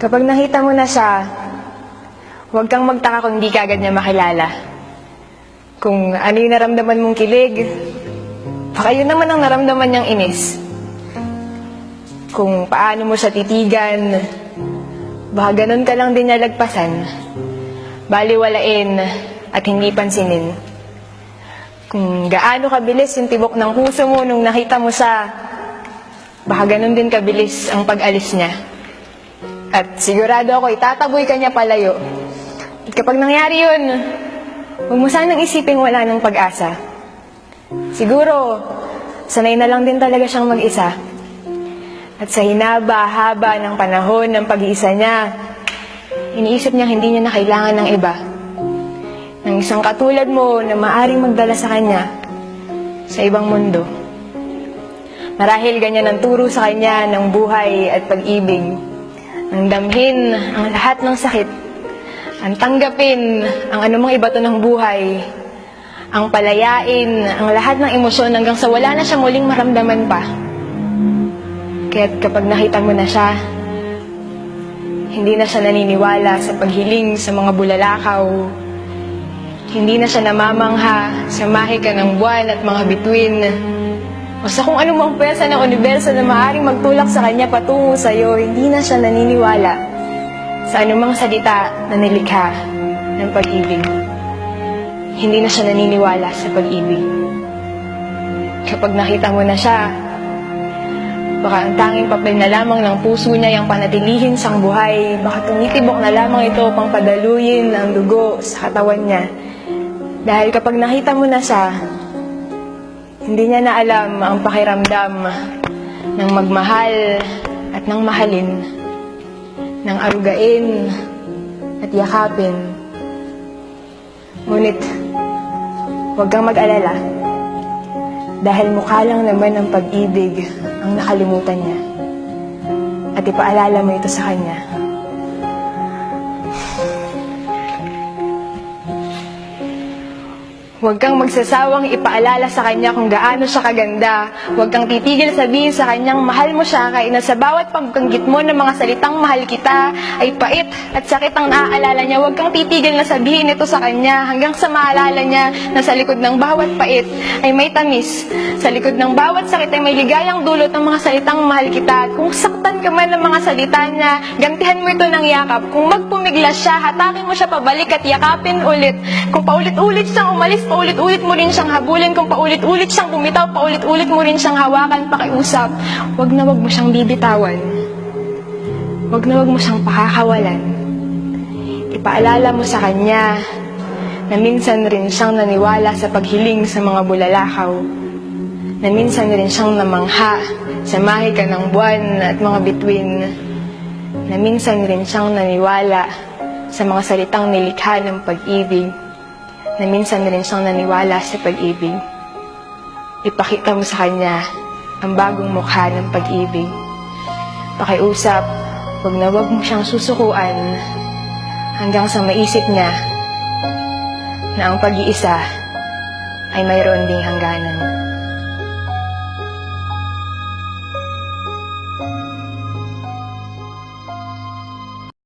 Kapag nakita mo na siya, huwag kang magtaka kung hindi ka agad niya makilala. Kung ano yung naramdaman mong kilig, baka yun naman ang naramdaman niyang inis. Kung paano mo siya titigan, baka ganun ka lang din niya lagpasan, baliwalain at hindi pansinin. Kung gaano kabilis yung tibok ng puso mo nung nakita mo siya, baka ganun din kabilis ang pag-alis niya. At sigurado ako, itataboy ka niya palayo. At kapag nangyari yun, huwag mo sanang isiping wala ng pag-asa. Siguro, sanay na lang din talaga siyang mag-isa. At sa hinaba-haba ng panahon ng pag-iisa niya, iniisip niyang hindi niya na kailangan ng iba. Ng isang katulad mo na maaring magdala sa kanya sa ibang mundo. Marahil ganyan ang turo sa kanya ng buhay at pag-ibig. Ang damhin ang lahat ng sakit. Ang tanggapin ang anumang ibato ng buhay. Ang palayain ang lahat ng emosyon hanggang sa wala na siya muling maramdaman pa. Kaya't kapag nakita mo na siya, hindi na siya naniniwala sa paghiling sa mga bulalakaw. Hindi na siya namamangha sa mahika ng buwan at mga bituin. O sa kung anumang pwersa ng universo na maaaring magtulak sa kanya patungo sa iyo, hindi na siya naniniwala sa anumang salita na nilikha ng pag-ibig. Hindi na siya naniniwala sa pag-ibig. Kapag nakita mo na siya, baka ang tanging papel na lamang ng puso niya yung panatilihin siyang buhay. Baka tumitibok na lamang ito pang padaluyin ang dugo sa katawan niya. Dahil kapag nakita mo na siya, hindi niya na alam ang pakiramdam ng magmahal at ng mahalin, ng arugain at yakapin. Ngunit, huwag kang mag-alala, dahil mukha lang naman ng pag-ibig ang nakalimutan niya. At ipaalala mo ito sa kanya. Huwag kang magsasawang ipaalala sa kanya kung gaano siya kaganda. Huwag kang titigil sabihin sa kanyang mahal mo siya kahit na sa bawat pagbanggit mo ng mga salitang mahal kita ay pait at sakit ang naaalala niya. Huwag kang titigil na sabihin ito sa kanya hanggang sa maalala niya na sa likod ng bawat pait ay may tamis. Sa likod ng bawat sakit ay may ligayang dulot ng mga salitang mahal kita. At kung saktan ka man ng mga salita niya, gantihan mo ito ng yakap. Kung magpumiglas siya, hatakin mo siya pabalik at yakapin ulit. Kung paulit-ulit siyang umalis, paulit-ulit mo rin siyang habulin. Kung paulit-ulit siyang bumitaw, paulit-ulit mo rin siyang hawakan, pakiusap. Huwag na huwag mo siyang bibitawan. Huwag na huwag mo siyang pakakawalan. Ipaalala mo sa kanya na minsan rin siyang naniwala sa paghiling sa mga bulalakaw. Na minsan rin siyang namangha sa mahika ng buwan at mga bituin. Na minsan rin siyang naniwala sa mga salitang nilikha ng pag-ibig. Na minsan rin siyang naniwala sa pag-ibig. Ipakita mo sa kanya ang bagong mukha ng pag-ibig. Pakiusap, huwag na huwag mo siyang susukuan hanggang sa maisip niya na ang pag-iisa ay mayroon ding hangganan.